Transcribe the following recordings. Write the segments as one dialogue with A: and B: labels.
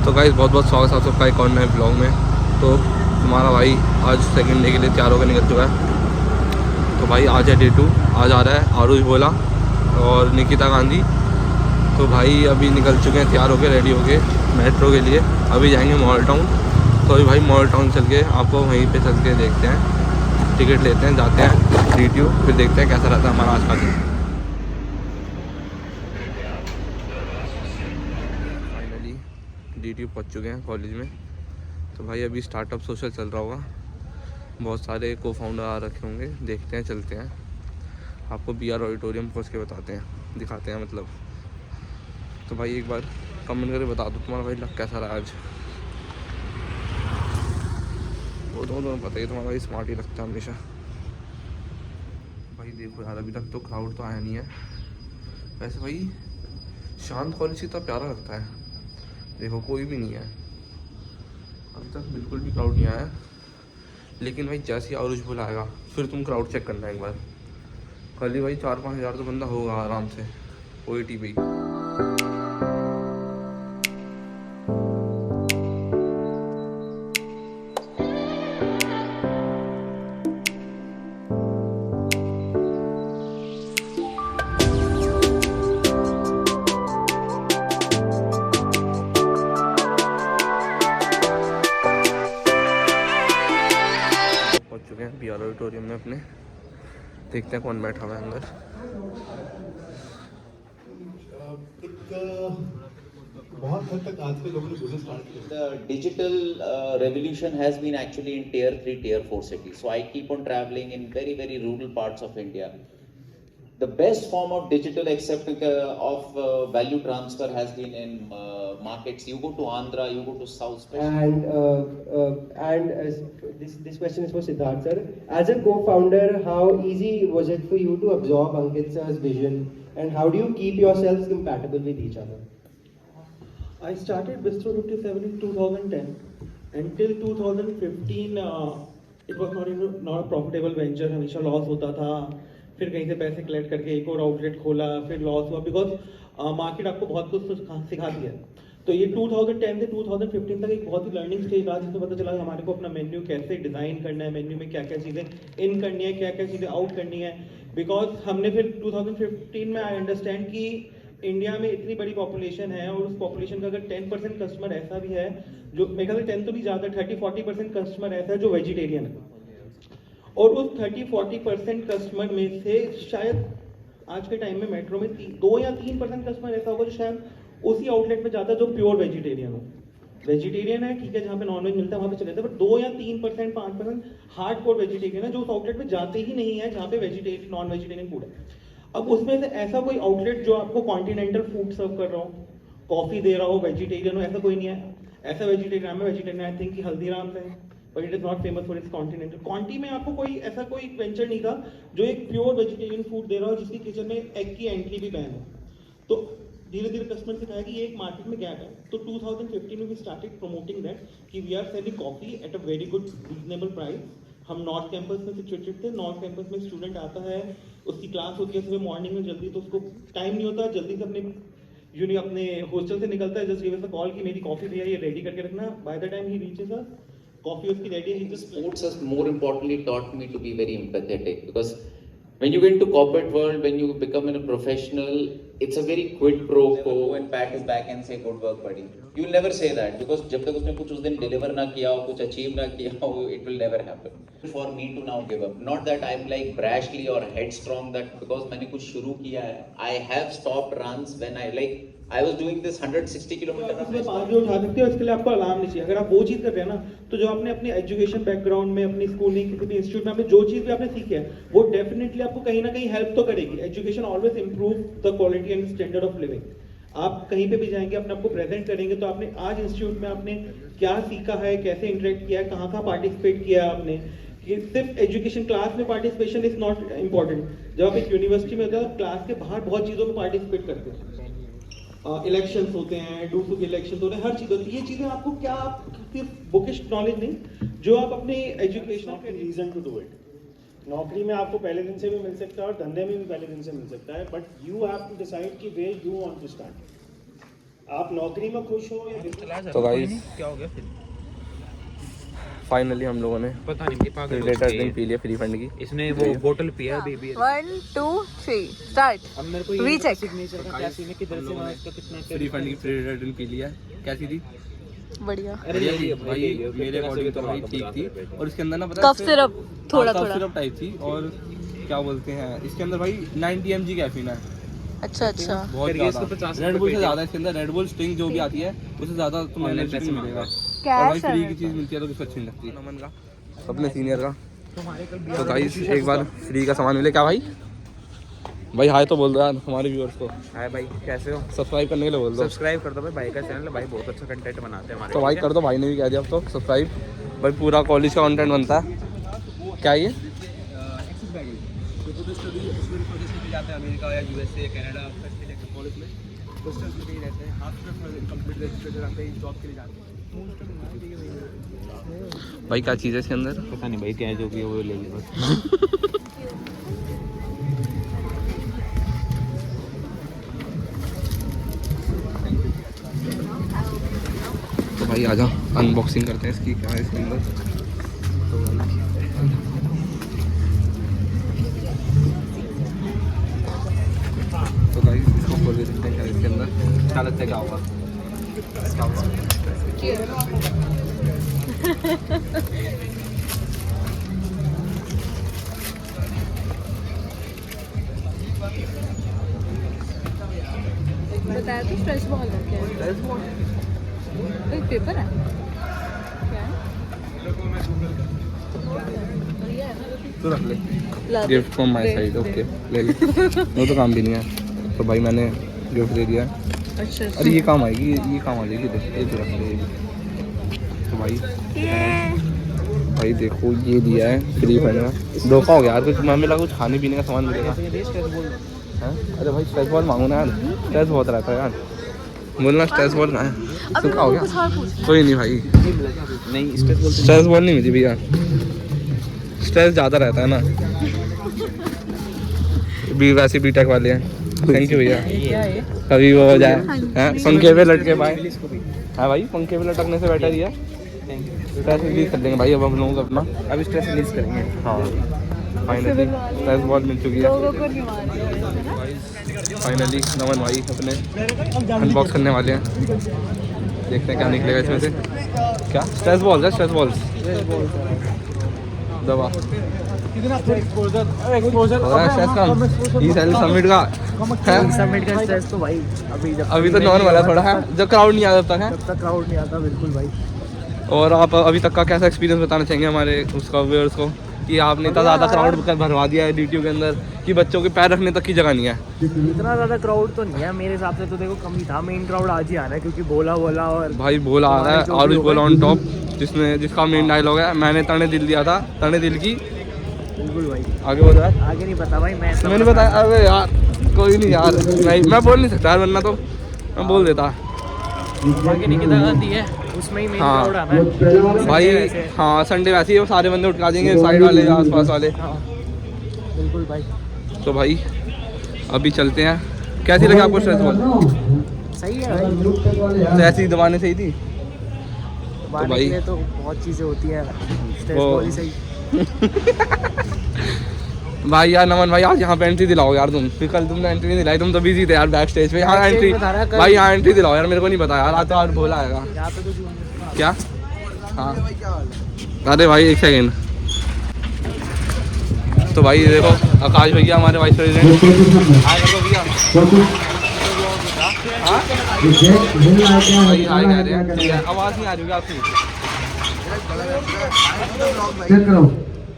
A: तो गाइस बहुत बहुत स्वागत है आप सबका एक और नए ब्लॉग में। तो तुम्हारा भाई आज सेकंड डे के लिए तैयार होकर निकल चुका है। तो भाई आज है डे 2, आज आ रहा है आरुष भोला और निकिता गांधी। तो भाई अभी निकल चुके हैं तैयार होकर, रेडी होके मेट्रो के लिए। अभी जाएंगे मॉल टाउन। तो अभी भाई मॉल टाउन चल के आपको वहीं पे चल के देखते हैं, टिकट लेते हैं, जाते हैं DTU, फिर देखते हैं कैसा रहता है हमारा आज का दिन। फाइनली DTU पहुँच चुके हैं कॉलेज में। तो भाई अभी स्टार्टअप सोशल चल रहा होगा, बहुत सारे को फाउंडर आ रखे होंगे। देखते हैं, चलते हैं, आपको BR ऑडिटोरियम पहुँच के बताते हैं, दिखाते हैं मतलब। तो भाई एक बार कमेंट करके बता दो तुम्हारा भाई लग कैसा रहा आज। वो तो तुम्हें पता ही, तुम्हारा भाई स्मार्ट ही लगता है हमेशा। भाई देखो यार, अभी तक तो क्राउड तो आया नहीं है। वैसे भाई शांत कॉलेज कितना प्यारा लगता है। देखो कोई भी नहीं है अभी तक, बिल्कुल भी क्राउड नहीं आया। लेकिन भाई जैसे ही आरुष भोला आएगा फिर तुम क्राउड चेक करना एक बार। कल ही भाई 4-5 हज़ार तो बंदा होगा आराम से OAT पे ही। पहुंच चुके हैं BR ऑडिटोरियम में अपने, देखते हैं कौन बैठा हुआ है अंदर।
B: बहुत हद तक आज के लोगों ने बिजनेस स्टार्ट किया।
C: The digital revolution has been actually in tier 3, tier 4 cities. So I keep on traveling in very, very rural parts of India. The best form of digital value transfer has been in markets. You go to Andhra, you go to South.
D: And this question is for Siddharth sir. As a co-founder, how easy was it for you to absorb Ankit sir's vision, and how do you keep yourselves compatible with each other?
E: I started Bistro 57 in 2010. Until 2015, it was not a profitable venture. हमेशा loss होता था। फिर कहीं से पैसे collect करके एक और आउटलेट खोला, फिर लॉस हुआ, बिकॉज मार्केट आपको बहुत कुछ सिखाती है। तो ये 2010 से 2015 तक एक बहुत ही लर्निंग स्टेज रहा, जिसमें पता चला हमारे को अपना मेन्यू कैसे डिज़ाइन करना है, मेन्यू में क्या क्या चीज़ें इन करनी है, क्या क्या चीज़ें आउट करनी है। बिकॉज हमने फिर 2015 में आई अंडरस्टैंड कि इंडिया में इतनी बड़ी पॉपुलेशन है, और उस पॉपुलेशन का अगर 10% कस्टमर ऐसा भी है जो, मेरे ख्याल से 10 तो नहीं ज़्यादा, 30-40% कस्टमर ऐसा है जो वेजिटेरियन है। और उस 30-40% कस्टमर में से शायद आज के टाइम में मेट्रो में 2 या 3% कस्टमर ऐसा होगा जो शायद उसी आउटलेट में जाता है जो प्योर वेजिटेरियन हो। वेजिटेरियन है ठीक है, जहाँ पे नॉनवेज मिलता है वहाँ पे चले जाते हैं, बट 2 या 3%, 5% हार्ड कोर वेजिटेरियन है जो उस आउटलेट में जाते ही नहीं है जहाँ पे वेजिटेरियन नॉन वेजिटेरियन फूड है। अब उसमें से ऐसा कोई आउटलेट जो आपको कॉन्टिनेंटल फूड सर्व कर रहा हो, कॉफी दे रहा हो, वेजिटेरियन हो, ऐसा कोई नहीं है। ऐसा वेजिटेरियन है, वेजिटेरियन आई थिंक कि हल्दीराम है, but it is not famous for its continental. Conti में आपको कोई ऐसा कोई वेंचर नहीं था जो एक प्योर वेजिटेरियन फूड दे रहा हो जिसकी किचन में एग की एंट्री भी बैन हो। तो धीरे धीरे कस्टमर से कहा कि ये एक मार्केट में गैप है। तो 2015 में वी स्टार्टेड प्रमोटिंग दैट कि we are selling coffee at a very good reasonable price. हम नॉर्थ कैंपस में सिचुएटेड थे। नॉर्थ कैंपस में स्टूडेंट आता है, उसकी क्लास होती है सुबह मॉर्निंग में जल्दी, तो उसको टाइम नहीं होता, जल्दी से अपने हॉस्टल से निकलता है, just give us a call कि मेरी कॉफी भैया ये रेडी करके रखना। By the time he reaches us, coffee उसकी रेडी है।
C: Sports has more importantly taught me to be very empathetic, because when you get into corporate world, when you become a professional, it's a very quid pro quo and pat his back and say good work buddy. You'll never say that, because जब तक उसने कुछ उस दिन deliver ना किया हो, कुछ achieve ना किया हो, it will never happen. For me to now give up, not that I'm like brashly or headstrong that because मैंने कुछ शुरू किया है, I have stopped runs when I was doing this 160 kilometre
E: आप जो उठा सकते हो, इसके लिए आपको अलार्म नहीं चाहिए। अगर आप वो चीज़ कर रहे हैं ना, तो जो आपने अपने एजुकेशन बैकग्राउंड में, अपनी स्कूलिंग, किसी भी इंस्टीट्यूट में आपने जो चीज़ भी आपने सीखी है, वो डेफिनेटली आपको कहीं ना कहीं हेल्प तो करेगी। Education always improve the quality and standard of living. आप कहीं पे भी जाएंगे, अपने आपको प्रेजेंट करेंगे, तो आपने आज इंस्टीट्यूट में आपने क्या सीखा है, कैसे इंटरेक्ट किया है, कहाँ कहाँ पार्टिसिपेट किया है आपने। ये सिर्फ एजुकेशन क्लास में पार्टिसिपेशन इज नॉट इम्पॉर्टेंट। जब आप एक यूनिवर्सिटी में होते हैं, क्लास के बाहर बहुत चीज़ों में पार्टिसिपेट करते हैं। इलेक्शंस होते हैं, डूसू के इलेक्शंस होते हैं, हर चीज़ होती है। ये चीज़ें आपको क्या, आप सिर्फ बुकिश नॉलेज नहीं, जो आप अपने education
B: reason to do it. नौकरी में आपको पहले दिन से भी मिल सकता है और धंधे में भी पहले दिन से मिल सकता है, but you have to decide कि way you want to start. आप नौकरी में खुश हो या business?
A: तो गाइस
F: क्या हो गया फिर?
A: फाइनली हम लोगों ने
F: पता नहीं, पागल हो
A: डेटा
F: चुकी है।
A: ड्रिंक पी लिया फ्री फंड की।
F: इसने वो बोतल पिया बेबी।
G: 1 2 3 स्टार्ट।
F: अब मेरे को ये
G: रीचेक।
F: सिग्नेचर का क्या सीन है, किधर से मैं उसका कितना
A: फ्री फंड की फ्री डेटा ड्रिंक पी लिया। कैसी थी?
G: बढ़िया।
F: अरे ले लिया
A: भाई मेरे अकॉर्डिंग तो भाई ठीक थी। और इसके अंदर ना पता
G: कफ सिरप थोड़ा
A: कफ
G: थोड़ा।
A: सिरप टाइप थी। और क्या बोलते हैं इसके अंदर भाई 90 mg कैफीन है।
G: अच्छा अच्छा।
A: बहुत
F: फिर ये इसको
A: ज़्यादा
F: 50
A: रेड बुल से
F: रुपए
A: ज़्यादा इसके अंदर रेड बुल स्टिंग जो भी आती है उससे ज़्यादा तुम्हें
F: Online
A: एनर्जी
F: पैसे
A: मिलेगा।
G: कैश
A: और भाई
G: है
A: फ्री
G: मेरे
A: की चीज़ मिलती है तो किसको अच्छी नहीं लगती। नमन का अपने सीनियर का।
F: तुम्हारे कल
A: तो गाइस एक बार फ्री का सामान मिले क्या भाई? भाई हाय तो बोल दो यार हमारे व्यूअर्स को।
F: हाय भाई, कैसे हो?
A: सब्सक्राइब करने के लिए बोल दो।
F: सब्सक्राइब कर दो भाई का चैनल है, भाई बहुत अच्छा कंटेंट बनाते हैं हमारे।
A: तो भाई कर दो, भाई ने भी कह दिया अब तो सब्सक्राइब। भाई पूरा कॉलेज का कंटेंट बनता है। क्या ये?
F: जाते हैं अमेरिका या यूएसए या कनाडा कॉलेज में हॉस्टल्स में कहीं रहते हैं, हाफ कंप्लीट रजिस्ट्रेशन आते हैं, जॉब के लिए जाते हैं।
A: भाई क्या चीज़ है इसके अंदर?
F: पता नहीं भाई क्या है, जो भी है वो ले ली बस।
A: तो भाई आजा अनबॉक्सिंग करते हैं इसकी। क्या है इसके अंदर? तो भाई इसको खोल के देखते हैं क्या है इसके अंदर। क्या लगता है क्या होगा? क्या होगा?
G: बताया तो स्ट्रेस बॉल है क्या है? एक पेपर है क्या है? बढ़िया है ना?
A: तो रख ले।
G: Love
A: gift
G: it.
A: From my
G: they,
A: side.
G: They.
A: Okay ले ले। वो तो काम भी नहीं है। तो भाई मैंने गिफ्ट दे दिया।
G: अच्छा
A: अरे ये काम आएगी, ये काम आ जाएगी। देख ये तो रख ले ये भी। तो भाई देखो ये दिया है फ्री फंड का। धोखा हो गया यार, कुछ हमें लगा कुछ खाने पीने का सामान मिलेगा। हैं? अरे भाई स्ट्रेस बॉल मांगो ना यार, स्ट्रेस बहुत रहता है यार। बोलना स्ट्रेस बॉल ना है।
G: अभी
A: तो क्या हो
G: मैं कुछ
A: गया?
G: और पूछ
A: कोई नहीं भाई,
F: नहीं स्ट्रेस
A: स्ट्रेस बॉल नहीं मिली भैया। स्ट्रेस ज़्यादा रहता है ना। भी वैसे बीटेक वाले हैं। थैंक यू भैया।
G: क्या है?
A: कभी वो हो जाए हैं पंखे पे लटके भाई। हाँ भाई पंखे पे लटकने से बेटर ही है। स्ट्रेस रिलीज कर लेंगे भाई अब हम लोगों को अपना।
F: अभी स्ट्रेस रिलीज करेंगे।
A: हाँ फाइनली स्ट्रेस बॉल मिल चुकी है।
G: लोगों को नहीं मार
A: फाइनली नमन भाई अपने अनबॉक्स करने वाले हैं। देखते हैं क्या निकलेगा इसमें से। क्या स्ट्रेस बॉल्स है? स्ट्रेस बॉल्स दवा स्ट्रेस कम समिट का है।
E: सबमिट का स्ट्रेस तो भाई
A: अभी तो नॉर्मल है थोड़ा है, जब क्राउड नहीं आता तब तक है।
E: तक क्राउड नहीं आता बिल्कुल भाई।
A: और आप अभी तक का कैसा एक्सपीरियंस बताना चाहेंगे हमारे उसका व्यूअर्स को कि आपने इतना ज़्यादा क्राउड भरवा दिया है डीटीयू के अंदर कि बच्चों के पैर रखने तक की जगह नहीं है।
E: इतना ज़्यादा क्राउड तो नहीं है मेरे हिसाब से, तो देखो कम ही था। मेन क्राउड आज ही आ रहा है क्योंकि बोला और
A: भाई बोला आ रहा है आरुष बोला ऑन टॉप, जिसका मेन डायलॉग है मैंने तने दिल दिया था, तने दिल की।
E: बिल्कुल भाई।
A: आगे बोल रहा है।
E: आगे नहीं पता भाई, मैं
A: मैंने बताया। अरे यार कोई नहीं यार, मैं बोल नहीं सकता यार, वरना तो मैं बोल देता।
E: आगे निकिता गांधी है, उसमें ही मेन
A: हाँ।
E: क्राउड आना है
A: भाई
E: वैसे।
A: हाँ संडे वैसे ही वो सारे बंदे उठ के आ जाएंगे, साइड वाले आसपास वाले।
E: हाँ बिल्कुल भाई।
A: तो भाई अभी चलते हैं। कैसी लगी आपको स्ट्रेस बॉल?
E: सही है भाई,
A: तो ऐसी दबाने सही थी।
E: बाहर
A: भाई-
E: निकले तो बहुत चीज़ें होती हैं, स्ट्रेस
A: वो-
E: बॉल ही सही।
A: भाई यार नमन भाई आज यहाँ पे एंट्री दिलाओ यार तुम। फिर कल तुमने एंट्री नहीं दिलाई, तुम तो बिजी थे यार बैक स्टेज पे। यहाँ
E: Backstage
A: एंट्री
E: में था ना कल।
A: भाई, यहाँ एंट्री दिलाओ यार, मेरे को नहीं पता यार। आज तो आज बोला आएगा
E: यहाँ पे कुछ
A: क्या? हाँ अरे भाई एक सेकेंड। तो भाई ये देखो आकाश भैया हमारे वाइस प्रेसिडेंट हाय कर दो भैया। हाँ? भाई हाय कह रहे हैं। ठीक है, आवाज़ नहीं आ रही होगी आपकी।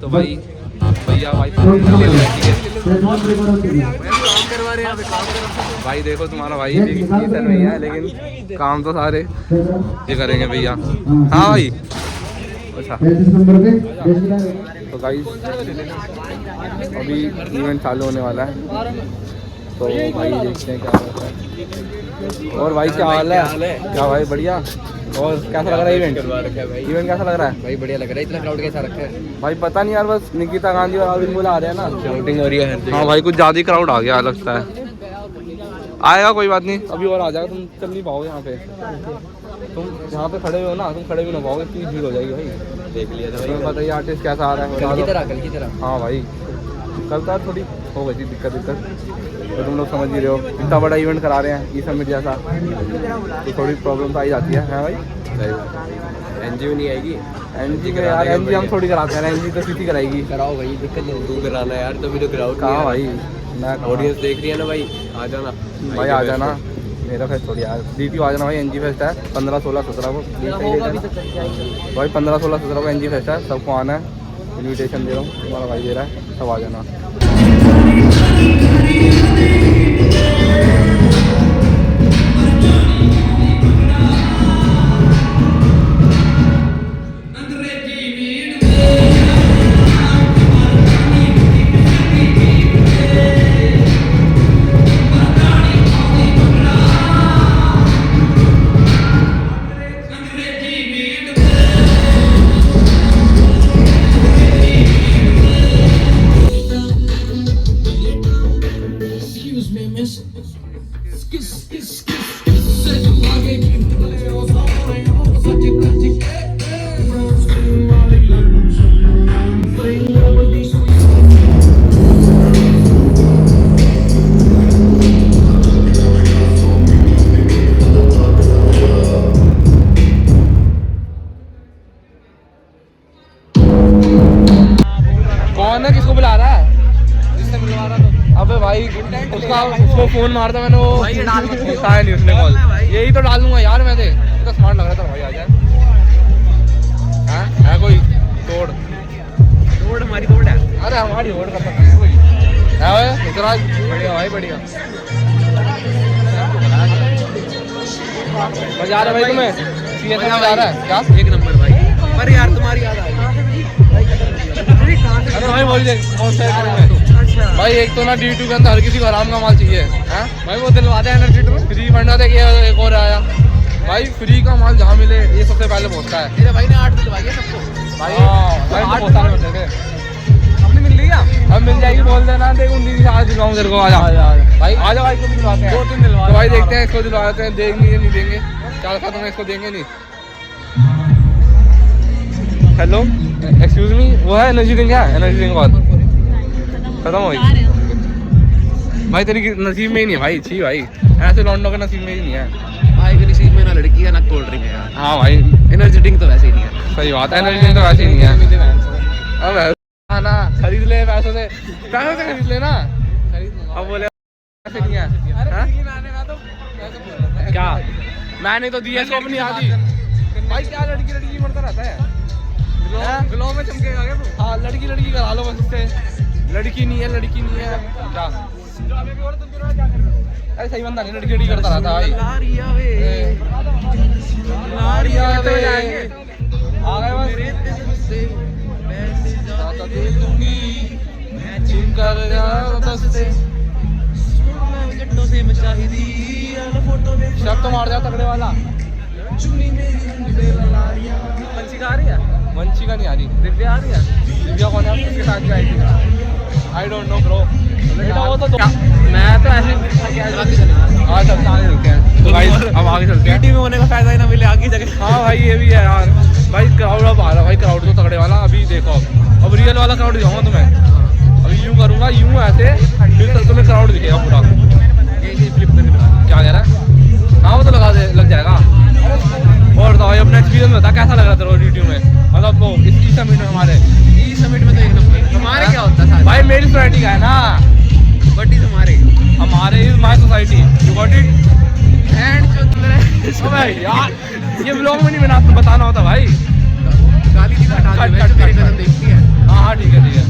A: तो भाई भैया वाइस भाई देखो तुम्हारा भाई भी चल रही है, लेकिन काम तो सारे ये करेंगे भैया। हाँ भाई अच्छा। तो गाइस अभी इवेंट चालू होने वाला है, तो भाई देखते हैं क्या होता है। और भाई क्या हाल है? क्या भाई बढ़िया। और कैसा लग रहा है इवेंट? इवेंट कैसा लग रहा है
F: भाई? बढ़िया लग रहा है। इतना क्राउड कैसा रखा है
A: भाई? पता नहीं यार, बस निकिता गांधी और आरुष बोला आ रहे हैं ना।
F: शाउटिंग हो रही है।
A: हाँ भाई कुछ ज़्यादा ही क्राउड आ गया लगता है। आएगा कोई बात नहीं, अभी और आ जाएगा। तुम चल नहीं पाओगे यहाँ पे, तुम जहाँ पे खड़े हो ना, तुम खड़े भी ना पाओगे, इतनी भीड़ हो जाएगी भाई। देख लिया था भाई, बताइए आर्टिस्ट कैसा आ रहा है, कल की तरह। हाँ भाई, कल तो थोड़ी हो गई थी दिक्कत, तो तुम लोग समझ ही रहे हो, इतना बड़ा इवेंट करा रहे हैं ई समिट जैसा, तो थोड़ी प्रॉब्लम तो आई जाती है भाई।
F: एनजीओ नहीं आएगी,
A: एनजी के यार, एनजी हम थोड़ी कराते हैं, एनजी तो सीधी कराएगी।
F: कराओ भाई, दिक्कत नहीं, तू कराना यार, तभी तो क्राउड
A: कहाँ भाई, मैं
F: ऑडियंस देख रही है ना भाई, आ जाना
A: भाई, आ जाना। मेरा फेस्ट थोड़ी यार, DTU आ जाना भाई। एनजी फेस्ट है 15, 16, 17 को भाई, 15, 16, 17 को एनजी फेस्ट है, सबको आना है। इन्विटेशन दे रहा हूँ, तुम्हारा भाई दे रहा है, सब आ जाना। कौन है, किसको बुला रहा है? जिससे मिलवा रहा था। अबे भाई उसको फोन मारता मैंने, वो उठाया नहीं उसने कॉल। यही तो डालूंगा यार मैं, दे तो स्मार्ट लग रहा था भाई। आ जाए है कोई तोड़
F: हमारी तोड़ है।
A: अरे हमारी होड़ कर सकते हैं कोई है इतना बढ़िया भाई, बढ़िया मजा आ रहा है भाई तुम्हें? सीएस में मजा आ रहा है क्या?
F: एक नंबर भाई, पर यार तुम्हारी याद आई।
A: अरे भाई बोल दे कौन सा है भाई? एक तो ना D2 के अंदर हर किसी को आराम का माल चाहिए है भाई, वो दिलवा दे एनर्जी ड्रिंक फ्री फंडा दे। एक और आया भाई, फ्री का माल जहाँ मिले ये सबसे पहले पहुँचता है।
F: मेरे भाई ने 8 दिलवाई है सबको
A: भाई, भाई तो बहुत सारे बच्चे थे,
F: हमने मिल लिया।
A: अब मिल जाएगी, बोल देना। देख 19 आज दिलवाऊँ तेरे को, आ जा भाई, आ जा भाई, को भी दिलवाते हैं
F: 2-3 दिलवा
A: तो भाई, देखते हैं इसको दिलवाते हैं, देंगे नहीं देंगे, क्या खत्म है, इसको देंगे नहीं। हेलो एक्सक्यूज मी, वो है एनर्जी ड्रिंक, है एनर्जी ड्रिंक बहुत खत्म हो गई भाई, तेरी नसीब में ही नहीं है भाई। छी भाई, ऐसे लौंडों के नसीब में ही नहीं है
F: भाई, के नसीब में ना लड़की है ना कोल्ड ड्रिंक है यार।
A: हाँ भाई,
F: एनर्जी ड्रिंक तो वैसे ही नहीं है।
A: सही बात है, एनर्जी ड्रिंक तो वैसे ही नहीं है। अब ना खरीद ले पैसों से खरीद लेना, अब बोले ऐसे नहीं है। क्या मैंने तो दिया, इसको अपनी आदि भाई। क्या लड़की लड़की मरता रहता है,
F: ग्लो में चमकेगा क्या तू?
A: हाँ लड़की लड़की करा लो बस इससे, लड़की नहीं है, लड़की नहीं है क्या? अरे सही बंदा नहीं, लड़की लड़की करता रहता भाई।
F: लारिया वे
A: आ गए बस, दे दूंगी छीन कर शब्द तो मार जाओ तगड़े वाला।
F: पंछी खा रही है,
A: वंशिका नहीं आ रही,
F: दिव्या आ रही है।
A: दिव्या कौन है? उसके साथ भी आई थी, आई डोंट नो ब्रो। वो तो
F: मैं तो ऐसे
A: हाँ चल आगे चलते हैं तो भाई, अब आगे चलते हैं।
F: में होने का फायदा ही ना मिले आगे जगह।
A: हाँ भाई ये भी है यार भाई, क्राउड अब आ रहा भाई, क्राउड तो तगड़े वाला। अभी देखो अब रियल वाला क्राउड दिखाऊंगा तुम्हें, अभी यूँ करूँगा यूँ ऐसे, फिर तक तुम्हें क्राउड दिखेगा पूरा।
F: फ्लिप
A: क्या कह रहा है? हाँ वो तो लग जाएगा। और बताओ भाई अपना एक्सपीरियंस बता, कैसा लग रहा था D2 में, मतलब वो इस समिट में हमारे
F: ई समिट में तो एक नंबर। हमारे क्या होता था
A: भाई? मेरी सोसाइटी का है ना,
F: बट इज हमारे
A: is my society, you got it.
F: And जो
A: भाई यार ये ब्लॉग में नहीं बना, बताना होता भाई।
F: गाली की हटा दे, मेरे कदम देखती है।
A: हाँ हाँ ठीक है ठीक है।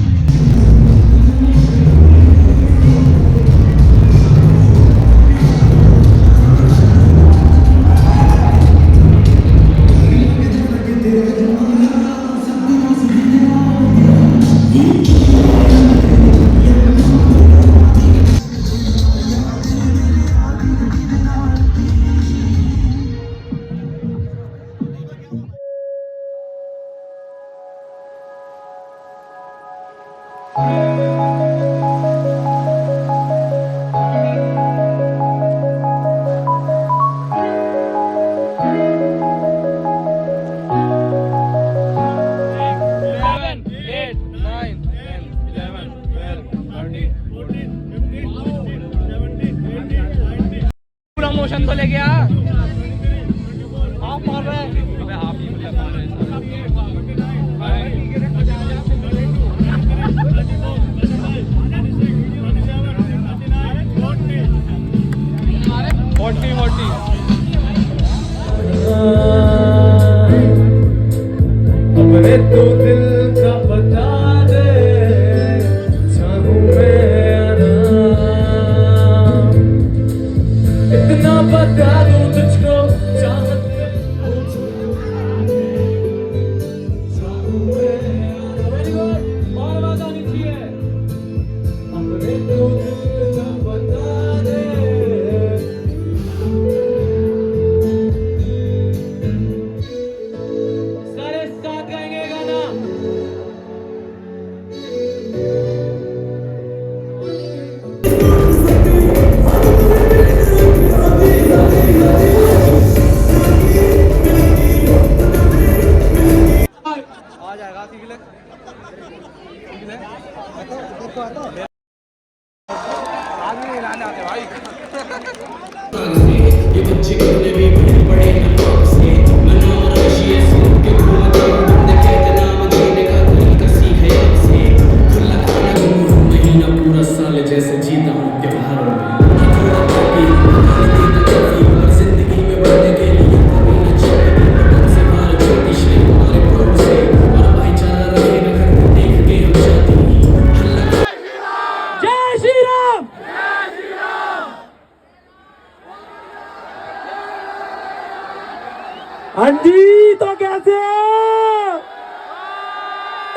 H: हाँ जी, तो कैसे हो?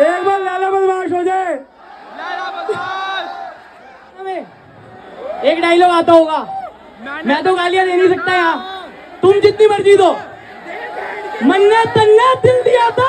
H: एक बार लैला बदमाश हो जाए। एक डायलॉग आता होगा, मैं तो गालियां दे नहीं सकता यहाँ, तुम जितनी मर्जी दो, मन्ने तन्ने दिल दिया था।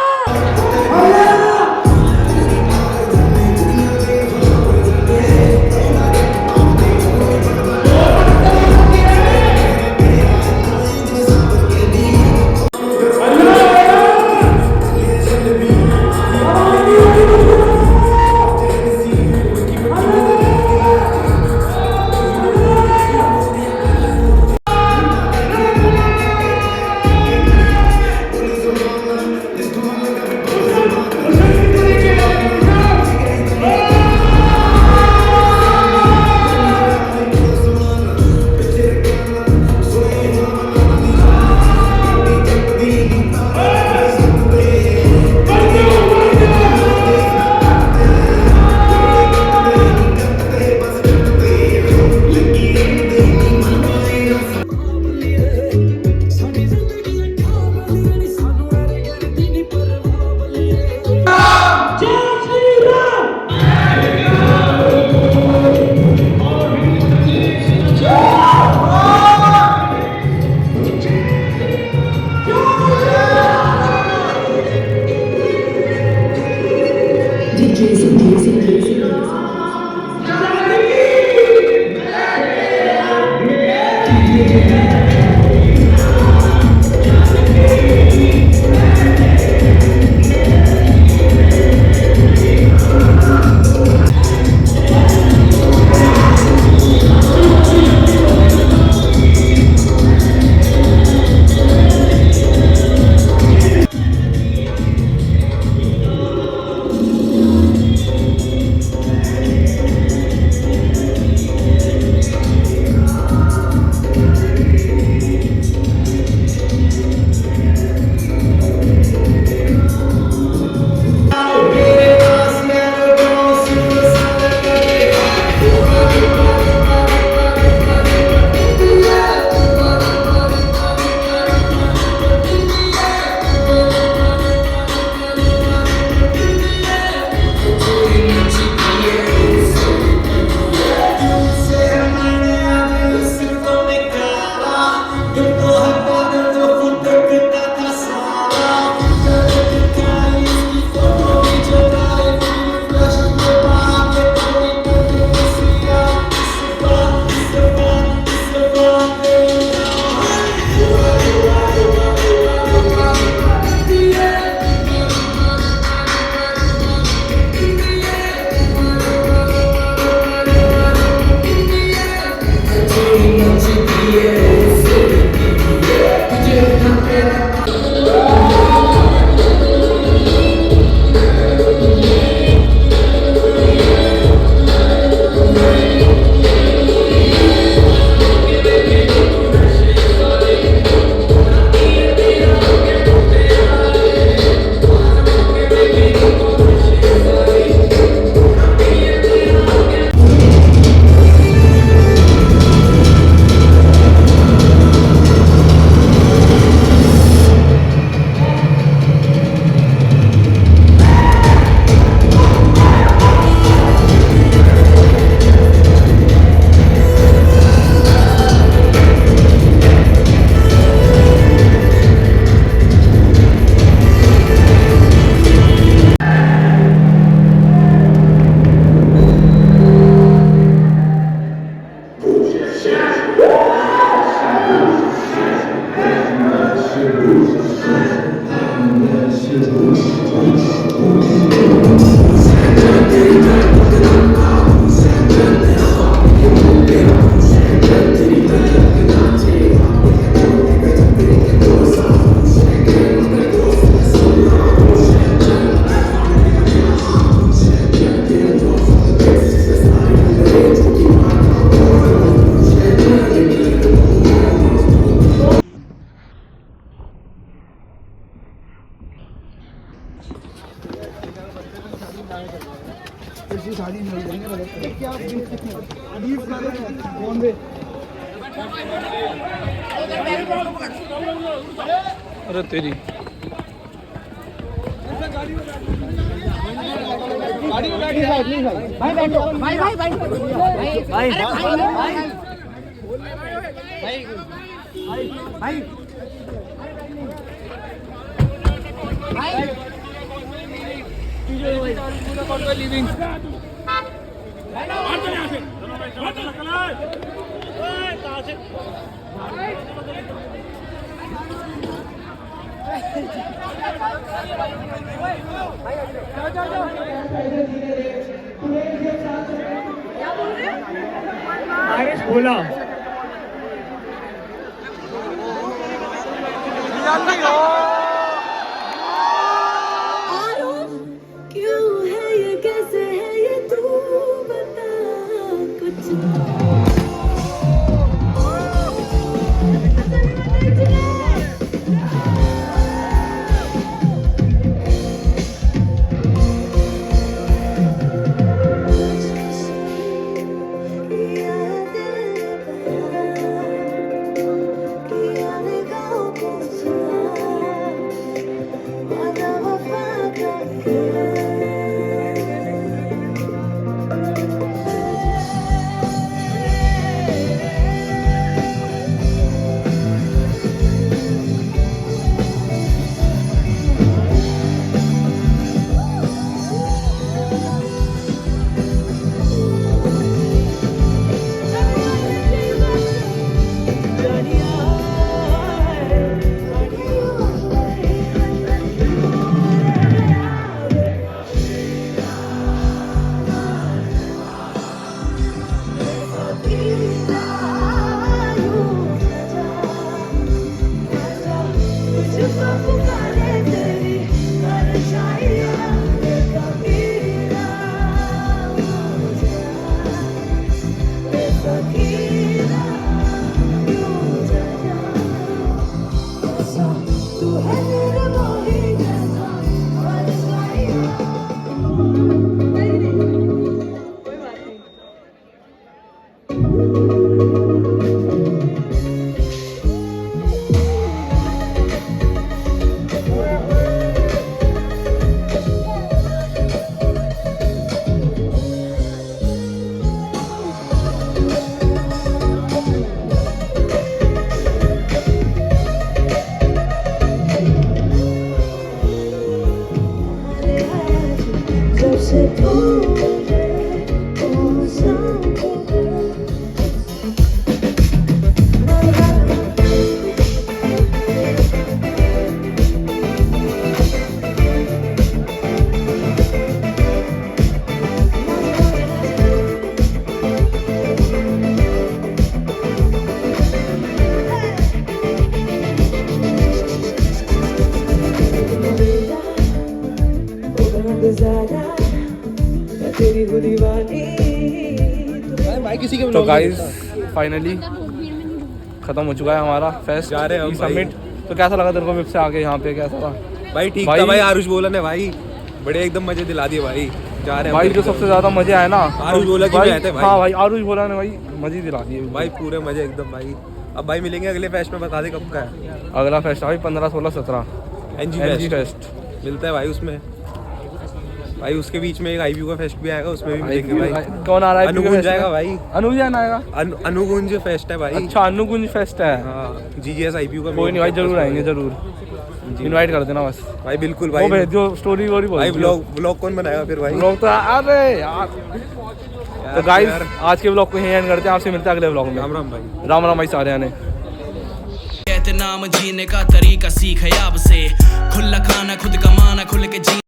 A: अरे तेरी
B: आयुष बोला
I: क्यों है ये, कैसे है ये, तू बता कुछ।
A: तो गाइस फाइनली खत्म हो चुका है हमारा फेस्ट
F: जा रहे हैं हम
A: समिट। तो कैसा लगा तेरे को वेब से आके यहाँ पे, कैसा था?
F: भाई ठीक था भाई, आरुष बोला ने भाई बड़े एकदम मजे दिला दिए भाई। जा रहे हैं
A: भाई जो सबसे ज्यादा मजे आए ना
F: आरुष बोला की में आए थे भाई।
A: हाँ भाई आरुष बोला ने भाई मजे दिला दिए
F: भाई, पूरे मजे एकदम भाई। अब भाई मिलेंगे अगले फेस्ट में, बता दे कब का है
A: अगला फेस्ट भाई 15, 16, 17
F: एनजी
A: फेस्ट
F: मिलता है भाई उसमें। भाई उसके बीच में एक आईपीयू का फेस्ट भी आएगा, उसमें भी मिलेंगे भाई।
A: कौन आ रहा है?
F: अनुगुंज जाएगा भाई,
A: अनुजैन आएगा।
F: अनुगुंज फेस्ट है भाई।
A: अच्छा अनुगुंज फेस्ट है।
F: हाँ जीजीएस आईपीयू का।
A: कोई नहीं भाई जरूर आएंगे, जरूर इनवाइट कर देना बस
F: भाई। बिल्कुल भाई,
A: वो भेज दो स्टोरी वोरी
F: भाई। व्लॉग कौन बनाएगा फिर भाई?
A: व्लॉग तो अरे यार। तो गाइस आज के व्लॉग को यहीं एंड करते हैं, आपसे मिलते हैं अगले व्लॉग में।
F: राम राम भाई।
A: राम राम भाई सारे आने।
H: कहते नाम जीने का तरीका सीख है अब से, खुला खाना खुद कमाना खुल के जी